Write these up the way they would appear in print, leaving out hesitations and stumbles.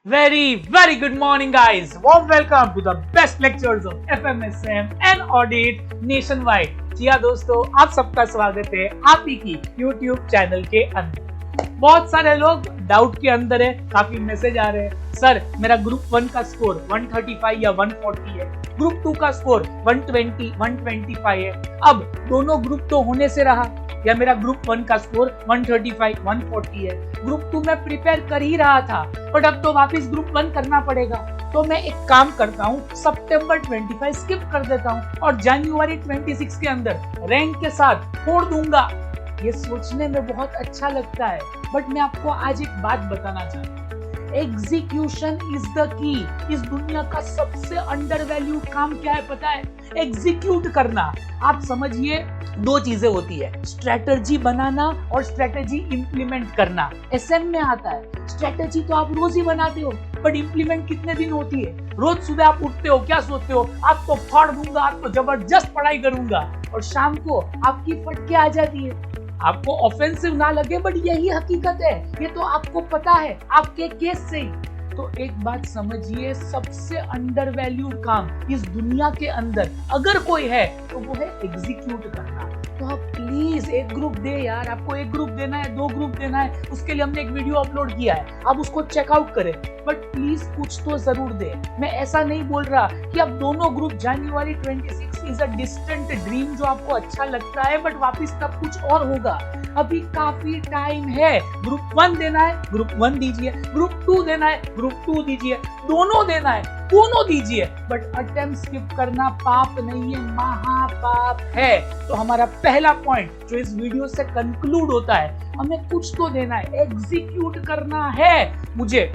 Very good morning, guys. Warm welcome to the best lectures of FMSM and Audit nationwide. जी हाँ दोस्तों, आप सबका स्वागत है आप ही की YouTube चैनल के अंदर। बहुत सारे लोग डाउट के अंदर है, काफी मैसेज आ रहे हैं, सर मेरा ग्रुप 1 का स्कोर 135 या 140 है, ग्रुप 2 का स्कोर 120, 125 है। अब दोनों ग्रुप तो होने से रहा, या मेरा ग्रुप 1 का स्कोर 135, 140 है, ग्रुप 2 में प्रिपेयर कर ही रहा था, बट अब तो वापस ग्रुप 1 करना पड़ेगा। तो मैं एक काम करता हूँ, सितंबर 25 स्किप कर देता हूँ और जनवरी 26 के अंदर रैंक के साथ फोड़ दूंगा। ये सोचने में बहुत अच्छा लगता है, बट मैं आपको आज एक बात बताना चाहता हूँ, एग्जीक्यूशन इज द की। इस दुनिया का सबसे अंडर वैल्यूड काम क्या है पता है? एग्जीक्यूट करना। आप समझिए दो चीजें होती है, स्ट्रेटजी बनाना और स्ट्रेटजी इंप्लीमेंट करना। एसएम में आता है, स्ट्रेटजी तो आप रोज ही बनाते हो, बट इंप्लीमेंट कितने दिन होती है? रोज सुबह आप उठते हो, क्या सोचते हो? आज तो फाड़ दूंगा, आज तो जबरदस्त पढ़ाई करूंगा, और शाम को आपकी फटके आ जाती है। आपको ऑफेंसिव ना लगे, बट यही हकीकत है, ये तो आपको पता है आपके केस से ही। तो एक बात समझिए, सबसे अंडर वैल्यूड काम इस दुनिया के अंदर अगर कोई है तो वो है एग्जीक्यूट करना। तो आप प्लीज एक ग्रुप दे यार, आपको एक ग्रुप देना है, 2 ग्रुप देना है, उसके लिए हमने एक वीडियो अपलोड किया है, आप उसको चेकआउट करें, बट प्लीज कुछ तो जरूर दे। मैं ऐसा नहीं बोल रहा कि आप दोनों group January 26 is a distant dream जो आपको अच्छा लगता है, बट वापिस तब कुछ और होगा। अभी काफी टाइम है। ग्रुप 1 देना है, ग्रुप 1 दीजिए, ग्रुप 2 देना है, ग्रुप 2 दीजिए, दोनों देना है, दोनों दीजिए, बट अटेम्प्ट स्किप करना पाप नहीं है, महापाप है। तो हमारा पहला पॉइंट जो इस वीडियो से कंक्लूड होता है, हमें कुछ तो देना है, एग्जीक्यूट करना है। मुझे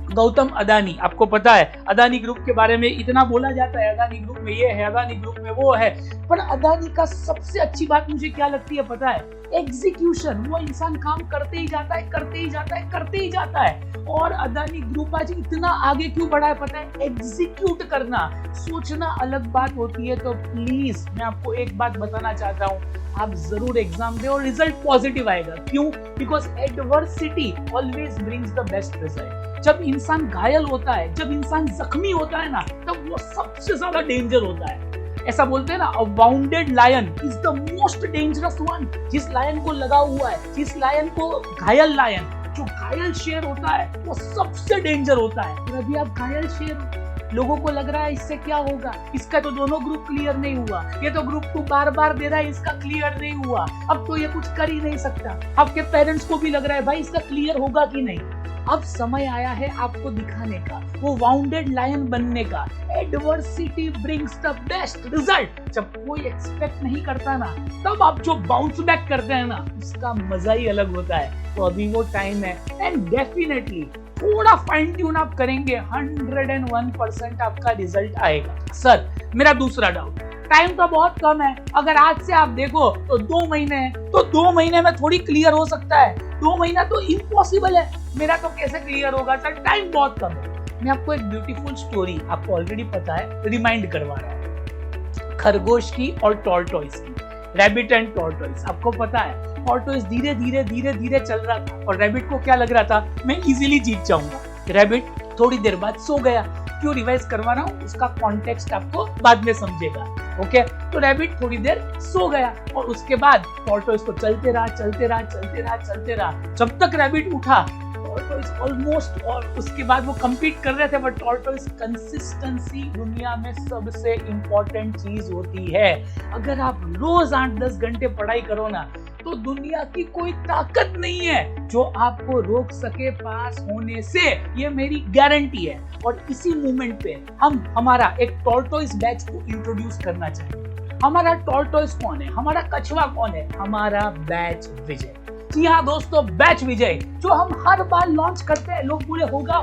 गौतम अदानी, आपको पता है अदानी ग्रुप के बारे में इतना बोला जाता है, अदानी ग्रुप में ये है, अदानी ग्रुप में वो है, पर अदानी का सबसे अच्छी बात मुझे क्या लगती है पता है? एग्जीक्यूशन। वो इंसान काम करते ही जाता है, करते ही जाता है, करते ही जाता है। और अदानी ग्रुप आज इतना आगे क्यों बढ़ा है पता है? एग्जीक्यूट करना। सोचना अलग बात होती है। तो प्लीज मैं आपको एक बात बताना चाहता हूँ, आप जरूर एग्जाम दे और रिजल्ट पॉजिटिव आएगा। क्यों? Because adversity always brings the best result. जब इंसान घायल होता है, जब इंसान जख्मी होता है ना, तब वो सबसे ज्यादा डेंजर होता है। ऐसा बोलते हैं ना, a wounded lion is the most dangerous one. जिस लायन को लगा हुआ है, जिस लायन को घायल लायन, जो घायल शेर होता है, वो सबसे डेंजर होता है। और अभी आप घायल शेर, लोगों को लग रहा है इससे क्या होगा, इसका तो दोनों ग्रुप क्लियर नहीं हुआ, ये तो ग्रुप 2 बार दे रहा है, इसका क्लियर नहीं हुआ, अब तो ये कुछ कर ही नहीं सकता। आपके पेरेंट्स को भी लग रहा है भाई इसका क्लियर होगा कि नहीं। अब समय आया है आपको दिखाने का, वो वाउंडेड लायन बनने का। Adversity brings the best result. जब कोई एक्सपेक्ट नहीं करता ना, तब आप जो बाउंस बैक करते हैं ना, उसका मजा ही अलग होता है। तो अभी वो टाइम है, एंड डेफिनेटली थोड़ा फाइन ट्यून आप करेंगे, 101% आपका रिजल्ट आएगा। सर मेरा दूसरा डाउट, टाइम तो बहुत कम है, अगर आज से आप देखो तो 2 महीने हैं, तो 2 महीने में थोड़ी क्लियर हो सकता है? 2 महीना तो इम्पॉसिबल है। मेरा तो कैसे क्लियर होगा सर, टाइम बहुत कम है। मैं आपको एक ब्यूटीफुल स्टोरी, आपको ऑलरेडी पता है, रिमाइंड करवा रहा हूँ, खरगोश की और टॉर्टोइस की। रैबिट एंड टॉर्टोइस, आपको पता है टॉर्टोइस धीरे धीरे चल रहा था, और रैबिट को क्या लग रहा था, मैं इजीली जीत जाऊंगा। रैबिट थोड़ी देर बाद सो गया। क्यों रिवाइज करवा रहा हूँ, उसका कॉन्टेक्स्ट आपको बाद में समझेगा। ओके, तो रैबिट थोड़ी देर सो गया, और उसके बाद टॉर्टोइस को चलते रहा। जब तक रैबिट उठा, टॉर्टोइस ऑलमोस्ट, और उसके बाद वो compete कर रहे थे, बट टॉर्टोइस कंसिस्टेंसी दुनिया में सबसे इंपॉर्टेंट चीज होती है। अगर आप रोज 8-10 घंटे पढ़ाई करो ना, तो दुनिया की कोई ताकत नहीं है जो आपको रोक सके पास होने से, ये मेरी गारंटी है। और इसी मोमेंट पे हम हमारा एक टॉर्टोइस बैच को इंट्रोड्यूस करना चाहिए। हमारा टॉर्टोइस कौन है, हमारा कछुआ कौन है? हमारा बैच विजय। जी हाँ दोस्तों, बैच विजय जो हम हर बार लॉन्च करते हैं, लोग बोले होगा,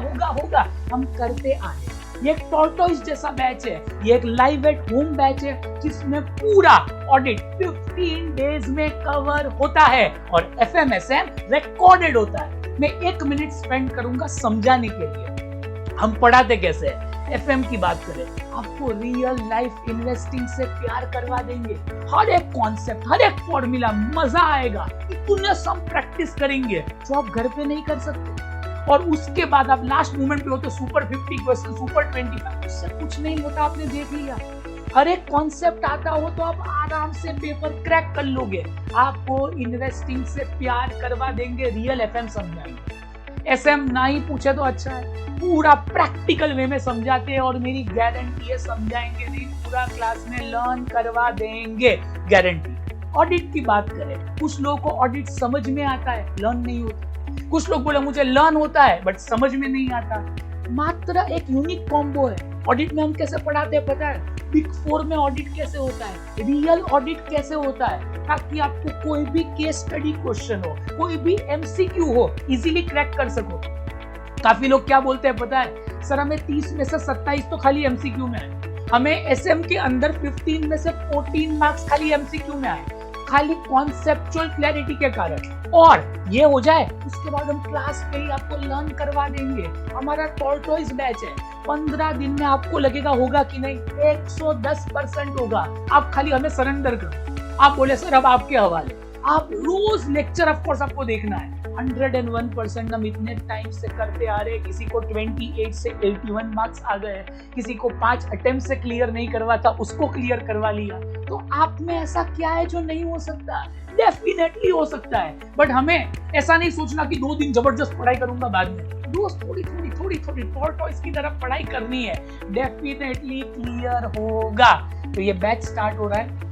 हम करते आए। ये एक टॉर्टोइस जैसा बैच है, ये एक लाइव एट होम बैच है, जिसमें पूरा ऑडिट 15 डेज में कवर होता है, और FMSM रिकॉर्डेड होता है। मैं 1 मिनट स्पेंड करूंगा समझाने के लिए हम पढ़ाते कैसे है। FM की बात करें, आपको रियल लाइफ इन्वेस्टिंग से प्यार करवा देंगे। हर एक कॉन्सेप्ट, हर एक फॉर्मूला, मजा आएगा। इतने सब प्रैक्टिस करेंगे जो आप घर पे नहीं कर सकते। और उसके बाद आप लास्ट मोमेंट पे होते सुपर 50 क्वेश्चन, सुपर 25, उससे कुछ नहीं होता, आपने देख लिया। हर एक कॉन्सेप्ट आता हो तो आप आराम से पेपर क्रैक कर लोगे। आपको इन्वेस्टिंग से प्यार करवा देंगे, रियल एफएम समझाएंगे। एसएम ना ही पूछे तो अच्छा है, पूरा प्रैक्टिकल वे में समझाते हैं और मेरी गारंटी है समझाएंगे नहीं, पूरा क्लास में लर्न करवा देंगे, गारंटी। ऑडिट की बात करें, कुछ लोगों को ऑडिट समझ में आता है, लर्न नहीं होता। कुछ लोग बोले मुझे लर्न होता है बट समझ में नहीं आता। मात्र एक यूनिक कॉम्बो है। ऑडिट में हम कैसे पढ़ाते हैं पता है? बिग 4 में ऑडिट कैसे होता है, रियल ऑडिट कैसे होता है, ताकि आपको कोई भी केस स्टडी क्वेश्चन हो, कोई भी एमसीक्यू हो, इजीली क्रैक कर सको। काफी लोग क्या बोलते हैं पता है? सर हमें 30 में से 27 तो खाली एमसीक्यू में है, हमें एसएम के अंदर 15 में से 14 मार्क्स खाली एमसीक्यू में आए, खाली कॉन्सेप्चुअल क्लैरिटी के कारण। और ये हो जाए उसके बाद हम क्लास पे ही आपको लर्न करवा देंगे। हमारा टॉर्टोइस बैच है, 15 दिन में आपको लगेगा होगा कि नहीं, 110% होगा। आप खाली हमें सरेंडर करो। आप बोले सर अब आपके हवाले, आप रोज लेक्चर ऑफ कोर्स आपको देखना है। 101% हम इतने टाइम से करते आ रहे हैं। किसी को 28 से 81 मार्क्स आ गए, किसी को 5 अटेम्प्ट से क्लियर नहीं करवा था, उसको क्लियर करवा लिया। तो आप में ऐसा क्या है जो नहीं हो सकता? डेफिनेटली हो सकता है, बट हमें ऐसा नहीं सोचना कि 2 दिन जबरदस्त पढ़ाई करूंगा बाद में। रोज थोड़ी थोड़ी टॉर्टोइस की तरफ पढ़ाई करनी है, डेफिनेटली क्लियर होगा। तो ये बैच स्टार्ट हो रहा है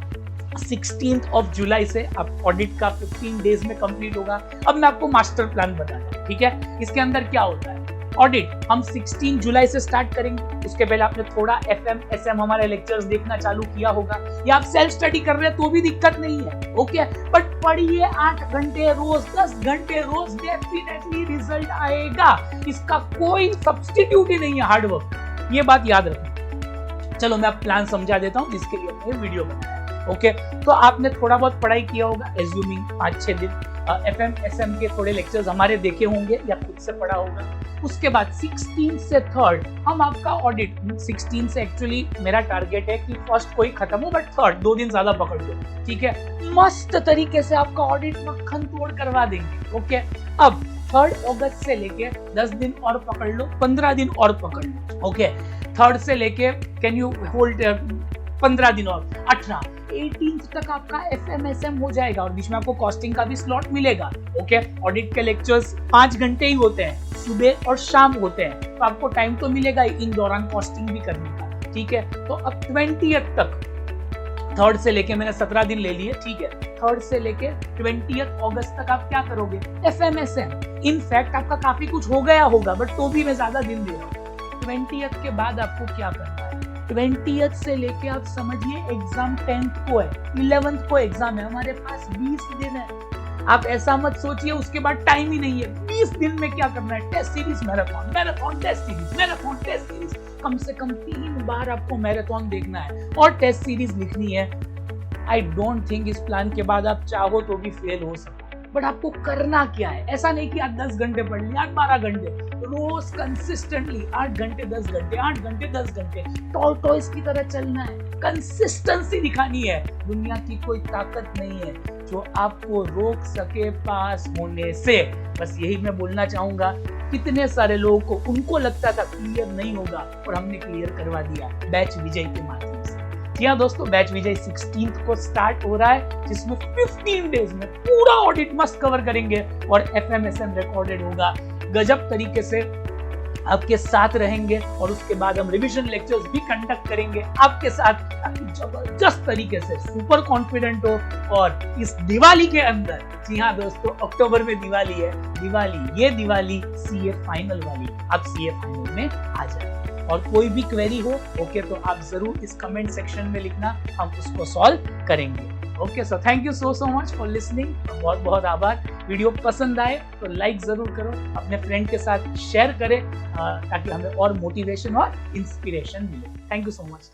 16th ऑफ जुलाई से। अब ऑडिट का 15 डेज में कंप्लीट होगा। अब मैं आपको मास्टर प्लान बताता हूँ, ठीक है? इसके अंदर क्या होता है? ऑडिट हम 16 जुलाई से स्टार्ट करेंगे। उसके पहले आपने थोड़ा एफएम एसएम हमारे लेक्चर्स देखना चालू किया होगा, या आप सेल्फ स्टडी कर रहे हैं तो भी दिक्कत नहीं है, ओके? बट पढ़िए 8 घंटे रोज, 10 घंटे रोज, डेफिनेटली रिजल्ट आएगा। इसका कोई सब्स्टिट्यूट ही नहीं है हार्डवर्क, ये बात याद रखना। चलो मैं अब प्लान समझा देता हूँ जिसके लिए मैंने वीडियो बनाया, ओके? तो आपने थोड़ा बहुत पढ़ाई किया होगा, एज्यूमिंग 5-6 दिन एफएम एसएम के थोड़े लेक्चर्स हमारे देखे होंगे या खुद से पढ़ा होगा। उसके बाद 16 से 3rd हम आपका ऑडिट, 16 से एक्चुअली मेरा टारगेट है कि फर्स्ट कोई खत्म हो, बट 3rd 2 दिन ज्यादा पकड़ लो, ठीक है? मस्त तरीके से आपका ऑडिट मक्खन तोड़ करवा देंगे, ओके? अब 3rd अगस्त से लेके 10 दिन और पकड़ लो, 15 दिन और पकड़ लो, ओके? 3rd से लेके कैन यू होल्ड 15 दिन और 18 तक आपका एफएमएसएम हो जाएगा, और बीच में आपको कॉस्टिंग का भी स्लॉट मिलेगा, ओके? ऑडिट के लेक्चर्स 5 घंटे ही होते हैं, सुबह और शाम होते हैं, तो आपको टाइम तो मिलेगा इन दौरान कॉस्टिंग भी करने का, ठीक है? तो अब 20th तक, 3rd से लेके मैंने 17 दिन ले लिए, ठीक है? 3rd से लेके 20th अगस्त तक आप क्या करोगे? एफएमएसएम। इनफैक्ट आपका काफी कुछ हो गया होगा, बट तो भी मैं ज्यादा दिन दे रहा हूँ। 20th के बाद आपको क्या करना है? 20th से लेके आप समझिए एग्जाम 10th को है, 11th को एग्जाम है, हमारे पास 20 दिन है। आप ऐसा मत सोचिए उसके बाद टाइम ही नहीं है। 20 दिन में क्या करना है? Test series, marathon, marathon test series, marathon test series. कम से कम 3 बार आपको मैराथन देखना है और टेस्ट सीरीज लिखनी है। आई डोंट थिंक इस प्लान के बाद आप चाहो तो भी फेल हो सकते, बट आपको करना क्या है? ऐसा नहीं कि आप 10 घंटे पढ़ लिए, 8-12 घंटे रोज कंसिस्टेंटली, 8 घंटे 10 घंटे, 8 घंटे 10 घंटे, टॉर्टोइस की तरह चलना है, कंसिस्टेंसी दिखानी है। दुनिया की कोई ताकत नहीं है जो आपको रोक सके पास होने से। बस यही मैं बोलना चाहूंगा। कितने सारे लोगों को उनको लगता था क्लियर नहीं होगा, और हमने क्लियर करवा दिया बैच विजय के माध्यम से। जी हाँ दोस्तों, बैच विजय 16th को स्टार्ट हो रहा है, जिसमें 15 डेज में पूरा ऑडिट मस्त कवर करेंगे और एफएमएसएम रिकॉर्डेड होगा। गजब तरीके से आपके साथ रहेंगे, और उसके बाद हम रिवीजन लेक्चर्स भी कंडक्ट करेंगे आपके साथ, ताकि जबरदस्त तरीके से सुपर कॉन्फिडेंट हो। और इस दिवाली के अंदर, जी हाँ दोस्तों, अक्टूबर में दिवाली है, ये दिवाली सीए फाइनल वाली, आप सीए फाइनल में आ जाए। और कोई भी क्वेरी हो, ओके, तो आप जरूर इस कमेंट सेक्शन में लिखना, हम उसको सॉल्व करेंगे। Okay, so thank you so much for listening. बहुत बहुत आभार। वीडियो पसंद आए तो लाइक जरूर करो, अपने फ्रेंड के साथ शेयर करें, ताकि हमें और मोटिवेशन और इंस्पिरेशन मिले। Thank you so much.